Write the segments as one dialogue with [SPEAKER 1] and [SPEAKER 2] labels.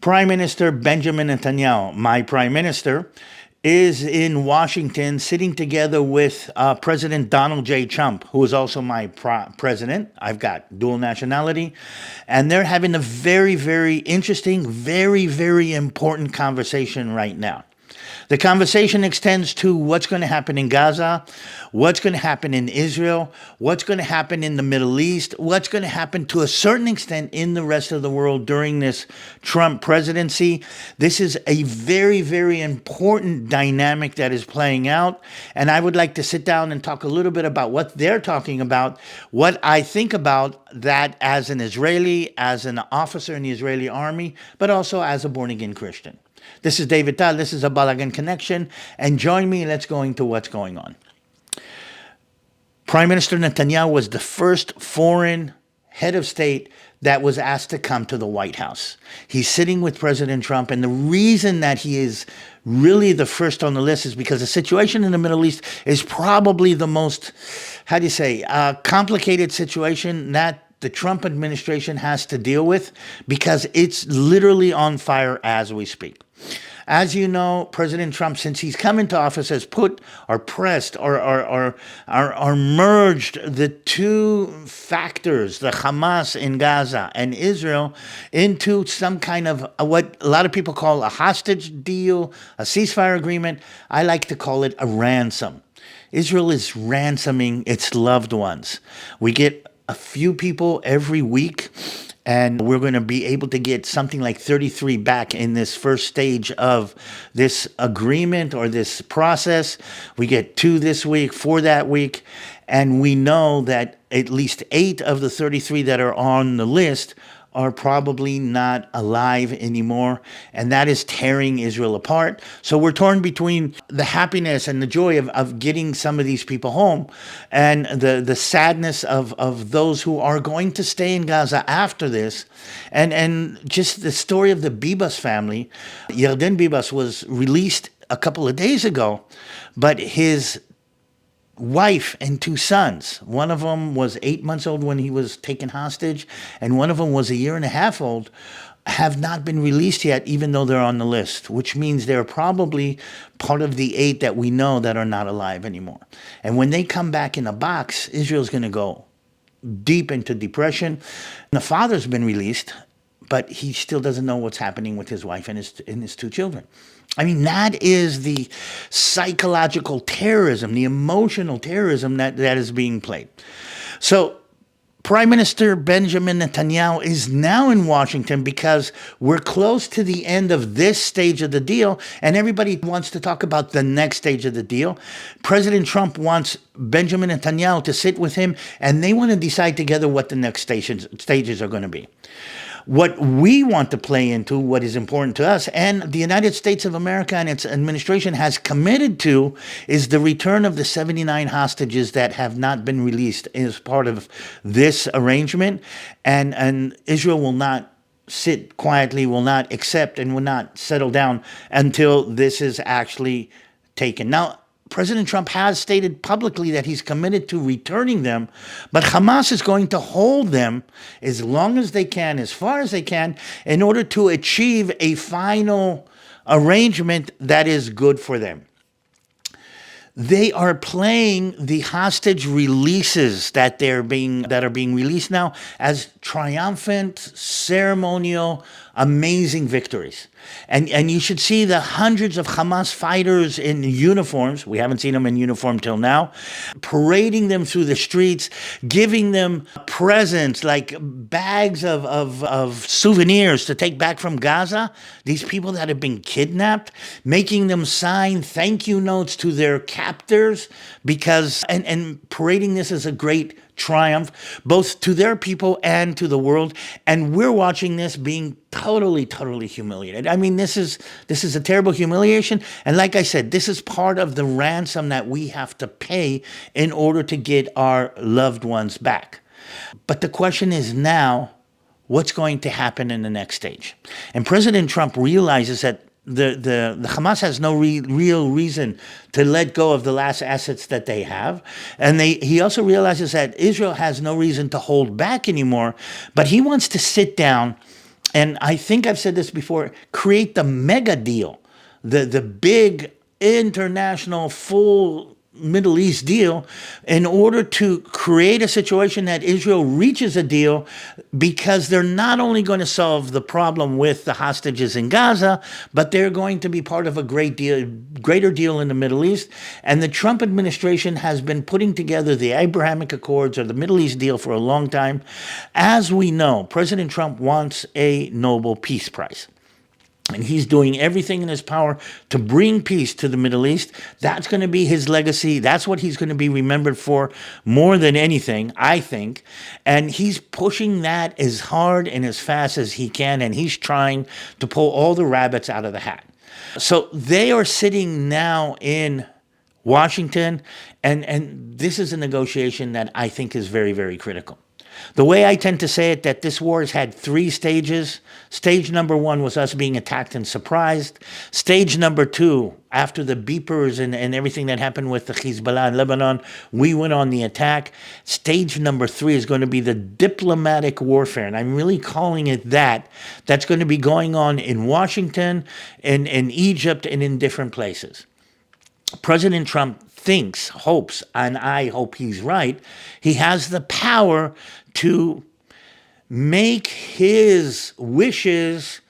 [SPEAKER 1] Prime Minister Benjamin Netanyahu, my prime minister, is in Washington sitting together with President Donald J. Trump, who is also my president. I've got dual nationality. And they're having a very, very interesting, very, very important conversation right now. The conversation extends to what's going to happen in Gaza, what's going to happen in Israel, what's going to happen in the Middle East, what's going to happen to a certain extent in the rest of the world during this Trump presidency. This is a very, very important dynamic that is playing out. And I would like to sit down and talk a little bit about what they're talking about, what I think about that as an Israeli, as an officer in the Israeli army, but also as a born-again Christian. This is DaviD TaL. This is a Balagan Connection. And join me. Let's go into what's going on. Prime Minister Netanyahu was the first foreign head of state that was asked to come to the White House. He's sitting with President Trump. And the reason that he is really the first on the list is because the situation in the Middle East is probably the most, complicated situation that the Trump administration has to deal with, because it's literally on fire as we speak. As you know, President Trump, since he's come into office, has put or pressed or merged the two factors, the Hamas in Gaza and Israel, into some kind of what a lot of people call a hostage deal, a ceasefire agreement. I like to call it a ransom. Israel is ransoming its loved ones. We get a few people every week, and we're going to be able to get something like 33 back in this first stage of this agreement or this process. We get 2 this week, 4 that week, and we know that at least 8 of the 33 that are on the list are probably not alive anymore, and that is tearing Israel apart. So we're torn between the happiness and the joy of getting some of these people home, and the sadness of those who are going to stay in Gaza after this, and just the story of the Bibas family. Yarden Bibas was released a couple of days ago, but his wife and 2 sons. One of them was 8 months old when he was taken hostage, and one of them was a year and a half old, have not been released yet, even though they're on the list, which means they're probably part of the 8 that we know that are not alive anymore. And when they come back in a box, Israel's going to go deep into depression. The father's been released, but he still doesn't know what's happening with his wife and his 2 children. I mean, that is the psychological terrorism, the emotional terrorism that is being played. So Prime Minister Benjamin Netanyahu is now in Washington because we're close to the end of this stage of the deal, and everybody wants to talk about the next stage of the deal. President Trump wants Benjamin Netanyahu to sit with him, and they want to decide together what the next stages are going to be. What we want to play into, what is important to us, and the United States of America and its administration has committed to, is the return of the 79 hostages that have not been released as part of this arrangement. And Israel will not sit quietly, will not accept, and will not settle down until this is actually taken. Now, President Trump has stated publicly that he's committed to returning them, but Hamas is going to hold them as long as they can, as far as they can, in order to achieve a final arrangement that is good for them. They are playing the hostage releases that are being released now as triumphant, ceremonial, amazing victories. And you should see the hundreds of Hamas fighters in uniforms, we haven't seen them in uniform till now, parading them through the streets, giving them presents like bags of souvenirs to take back from Gaza, these people that have been kidnapped, making them sign thank you notes to their captors, because and parading this as a great triumph, both to their people and to the world. And we're watching this being totally, totally humiliated. I mean, this is a terrible humiliation. And like I said, this is part of the ransom that we have to pay in order to get our loved ones back. But the question is now, what's going to happen in the next stage? And President Trump realizes that the Hamas has no real reason to let go of the last assets that they have. And he also realizes that Israel has no reason to hold back anymore, but he wants to sit down and I think I've said this before, create the mega deal, the big international full Middle East deal, in order to create a situation that Israel reaches a deal, because they're not only going to solve the problem with the hostages in Gaza, but they're going to be part of a greater deal in the Middle East. And the Trump administration has been putting together the Abrahamic Accords or the Middle East deal for a long time. As we know, President Trump wants a Nobel Peace Prize. And he's doing everything in his power to bring peace to the Middle East. That's going to be his legacy. That's what he's going to be remembered for more than anything, I think. And he's pushing that as hard and as fast as he can. And he's trying to pull all the rabbits out of the hat. So they are sitting now in Washington. And this is a negotiation that I think is very, very critical. The way I tend to say it, that this war has had 3 stages. Stage number 1 was us being attacked and surprised. Stage number 2, after the beepers and everything that happened with the Hezbollah in Lebanon, we went on the attack. Stage number 3 is going to be the diplomatic warfare, and I'm really calling it that. That's going to be going on in Washington, in Egypt, and in different places. President Trump thinks, hopes, and I hope he's right, he has the power to make his wishes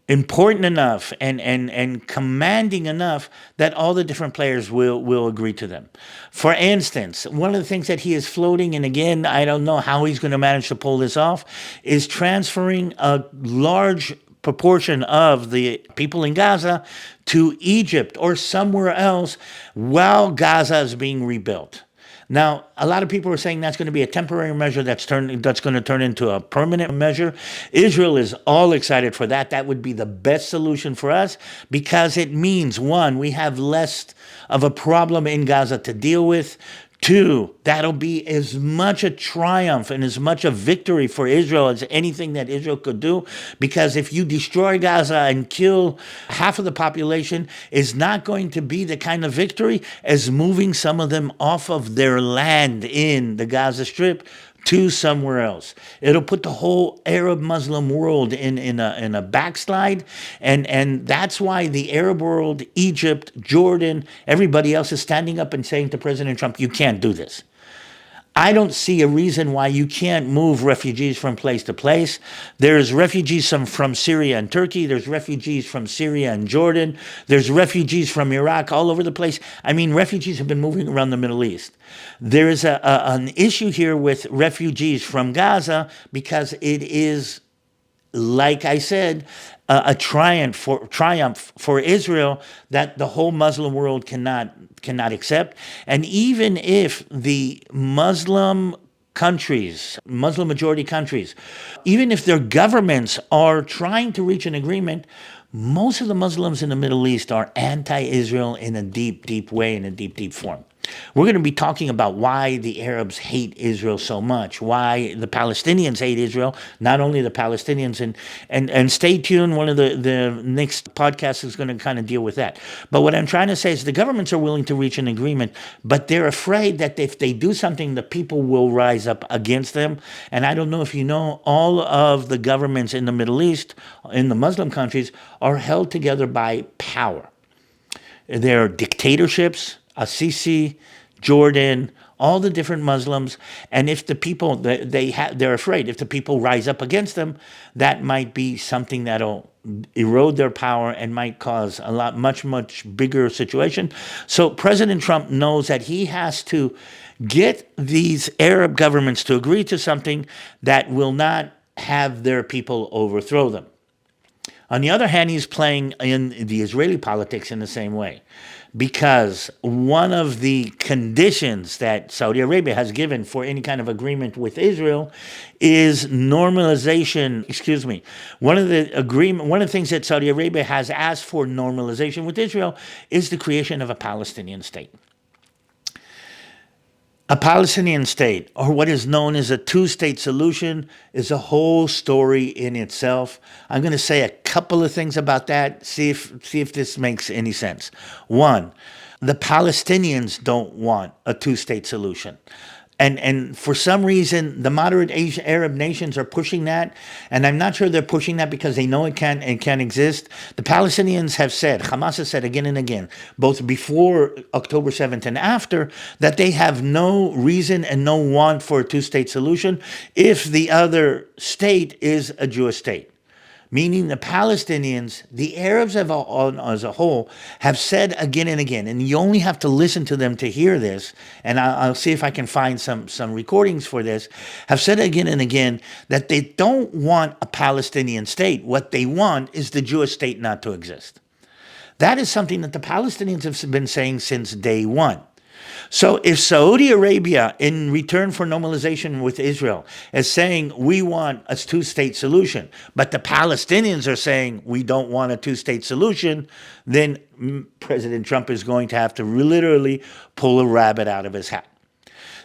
[SPEAKER 1] important enough and commanding enough that all the different players will agree to them. For instance, one of the things that he is floating, and again, I don't know how he's going to manage to pull this off, is transferring a large proportion of the people in Gaza to Egypt or somewhere else while Gaza is being rebuilt. Now, a lot of people are saying that's going to be a temporary measure that's going to turn into a permanent measure. Israel is all excited for that. That would be the best solution for us, because it means, 1, we have less of a problem in Gaza to deal with. 2, that'll be as much a triumph and as much a victory for Israel as anything that Israel could do, because if you destroy Gaza and kill half of the population, is not going to be the kind of victory as moving some of them off of their land in the Gaza Strip to somewhere else. It'll put the whole Arab Muslim world in a backslide, and that's why the Arab world, Egypt, Jordan, everybody else is standing up and saying to President Trump, you can't do this. I don't see a reason why you can't move refugees from place to place. There's refugees from Syria and Turkey. There's refugees from Syria and Jordan. There's refugees from Iraq all over the place. I mean, refugees have been moving around the Middle East. There is an issue here with refugees from Gaza, because it is, like I said, a triumph for Israel that the whole Muslim world cannot accept. And even if the Muslim countries, Muslim majority countries, even if their governments are trying to reach an agreement, most of the Muslims in the Middle East are anti-Israel in a deep, deep way, in a deep, deep form. We're going to be talking about why the Arabs hate Israel so much, why the Palestinians hate Israel, not only the Palestinians, and stay tuned. One of the next podcasts is going to kind of deal with that. But what I'm trying to say is the governments are willing to reach an agreement, but they're afraid that if they do something, the people will rise up against them. And I don't know if you know, all of the governments in the Middle East, in the Muslim countries, are held together by power. They're dictatorships, Assisi, Jordan, all the different Muslims, and if the people, they're afraid if the people rise up against them, that might be something that'll erode their power and might cause a much bigger situation. So President Trump knows that he has to get these Arab governments to agree to something that will not have their people overthrow them. On the other hand, he's playing in the Israeli politics in the same way, because one of the conditions that Saudi Arabia has given for any kind of agreement with Israel is normalization. One of the things that Saudi Arabia has asked for normalization with Israel is the creation of a Palestinian state. A Palestinian state, or what is known as a two-state solution, is a whole story in itself. I'm going to say a couple of things about that, see if this makes any sense. One, the Palestinians don't want a two-state solution. And for some reason, the moderate Arab nations are pushing that, and I'm not sure they're pushing that because they know it can't exist. The Palestinians have said, Hamas has said again and again, both before October 7th and after, that they have no reason and no want for a two-state solution if the other state is a Jewish state. Meaning the Palestinians, the Arabs as a whole, have said again and again, and you only have to listen to them to hear this, and I'll see if I can find some recordings for this, have said again and again that they don't want a Palestinian state. What they want is the Jewish state not to exist. That is something that the Palestinians have been saying since day one. So if Saudi Arabia, in return for normalization with Israel, is saying we want a two-state solution, but the Palestinians are saying we don't want a two-state solution, then President Trump is going to have to literally pull a rabbit out of his hat.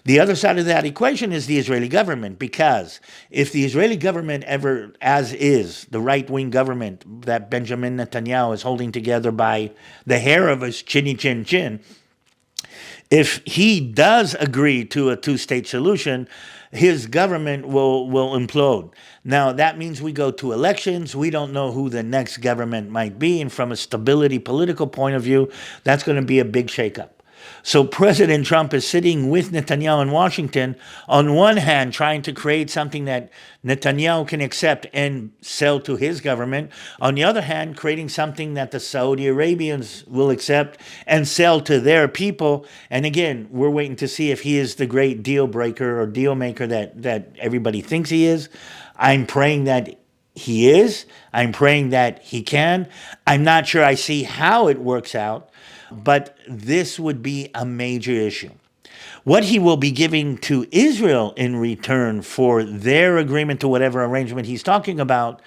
[SPEAKER 1] The other side of that equation is the Israeli government, because if the Israeli government ever, as is, the right-wing government that Benjamin Netanyahu is holding together by the hair of his chinny chin chin, if he does agree to a two-state solution, his government will implode. Now, that means we go to elections. We don't know who the next government might be. And from a stability political point of view, that's going to be a big shakeup. So President Trump is sitting with Netanyahu in Washington, on one hand trying to create something that Netanyahu can accept and sell to his government. On the other hand, creating something that the Saudi Arabians will accept and sell to their people. And again, we're waiting to see if he is the great deal breaker or deal maker that everybody thinks he is. I'm praying that he is. I'm praying that he can. I'm not sure I see how it works out. But this would be a major issue. What he will be giving to Israel in return for their agreement to whatever arrangement he's talking about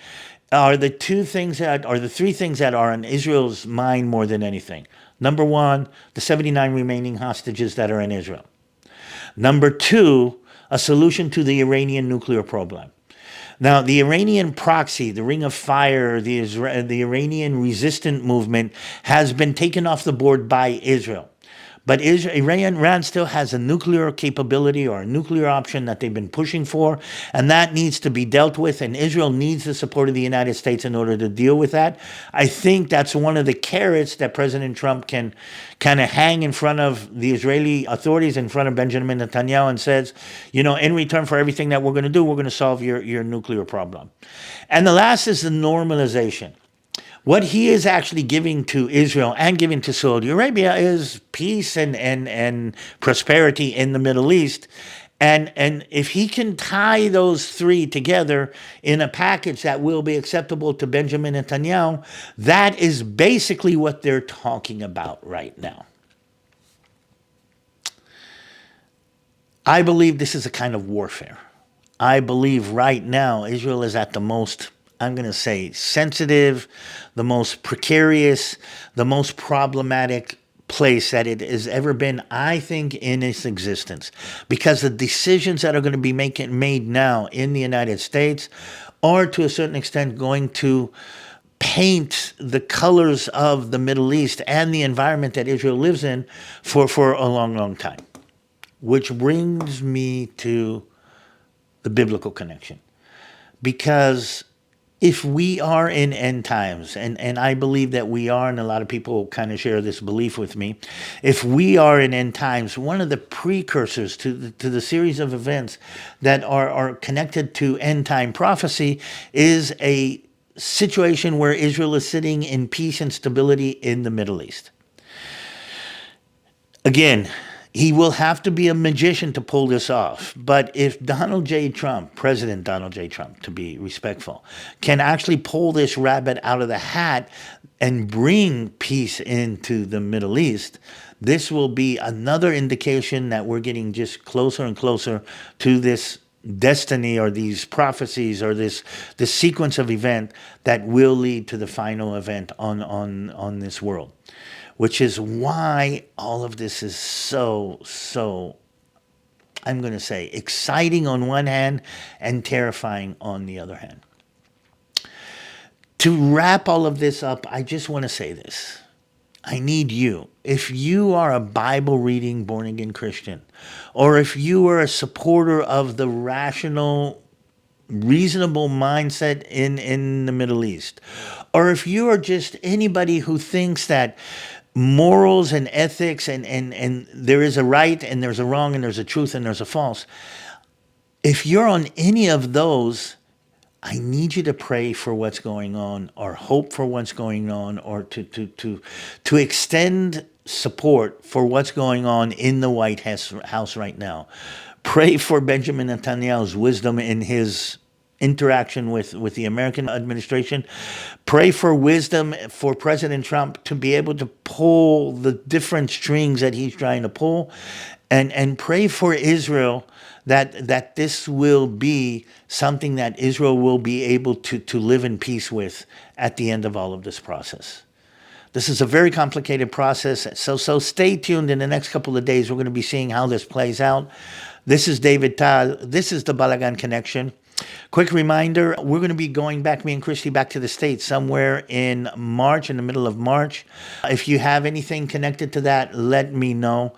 [SPEAKER 1] are the three things that are on Israel's mind more than anything. Number one, the 79 remaining hostages that are in Israel. Number two, a solution to the Iranian nuclear problem. Now, the Iranian proxy, the Ring of Fire, the Iranian resistant movement has been taken off the board by Israel. But Iran still has a nuclear capability or a nuclear option that they've been pushing for, and that needs to be dealt with, and Israel needs the support of the United States in order to deal with that. I think that's one of the carrots that President Trump can kind of hang in front of the Israeli authorities, in front of Benjamin Netanyahu, and says, in return for everything that we're going to do, we're going to solve your nuclear problem. And the last is the normalization. What he is actually giving to Israel and giving to Saudi Arabia is peace and prosperity in the Middle East. And if he can tie those three together in a package that will be acceptable to Benjamin Netanyahu, that is basically what they're talking about right now. I believe this is a kind of warfare. I believe right now Israel is at the most, I'm going to say, sensitive, the most precarious, the most problematic place that it has ever been, I think, in its existence. Because the decisions that are going to be made now in the United States are, to a certain extent, going to paint the colors of the Middle East and the environment that Israel lives in for a long, long time. Which brings me to the biblical connection. Because if we are in end times, and I believe that we are, and a lot of people kind of share this belief with me, if we are in end times, one of the precursors to the series of events that are connected to end time prophecy is a situation where Israel is sitting in peace and stability in the Middle East. Again, he will have to be a magician to pull this off. But if Donald J. Trump, President Donald J. Trump, to be respectful, can actually pull this rabbit out of the hat and bring peace into the Middle East, this will be another indication that we're getting just closer and closer to this destiny or these prophecies or this sequence of event that will lead to the final event on this world. Which is why all of this is so, I'm going to say, exciting on one hand and terrifying on the other hand. To wrap all of this up, I just want to say this. I need you. If you are a Bible reading born again Christian, or if you are a supporter of the rational, reasonable mindset in the Middle East, or if you are just anybody who thinks that morals and ethics and there is a right and there's a wrong and there's a truth and there's a false, if you're on any of those, I need you to pray for what's going on, or hope for what's going on, or to extend support for what's going on in the White House right now. Pray for Benjamin Netanyahu's wisdom in his interaction with the American administration. Pray for wisdom for President Trump to be able to pull the different strings that he's trying to pull, and pray for Israel that this will be something that Israel will be able to live in peace with at the end of all of this process. This is a very complicated process, so stay tuned. In the next couple of days, we're going to be seeing how this plays out. This is DaviD TaL. This is the Balagan Connection. Quick reminder, we're going to be going back, me and Christy, back to the States somewhere in March, in the middle of March. If you have anything connected to that, let me know.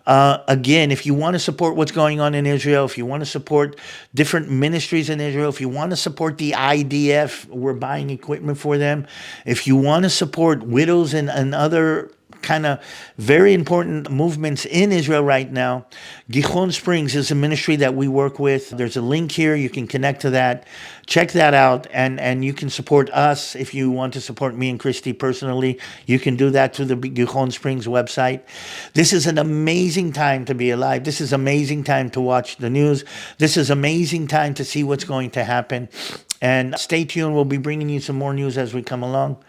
[SPEAKER 1] Again, if you want to support what's going on in Israel, if you want to support different ministries in Israel, if you want to support the IDF, we're buying equipment for them. If you want to support widows and other kind of very important movements in Israel right now, Gihon Springs is a ministry that we work with. There's a link here. You can connect to that. Check that out, and you can support us. If you want to support me and Christy personally, you can do that through the Gihon Springs website. This is an amazing time to be alive. This is amazing time to watch the news. This is amazing time to see what's going to happen. And stay tuned. We'll be bringing you some more news as we come along.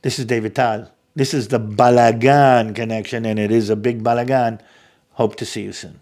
[SPEAKER 1] This is DaviD TaL. This is the Balagan Connection, and it is a big balagan. Hope to see you soon.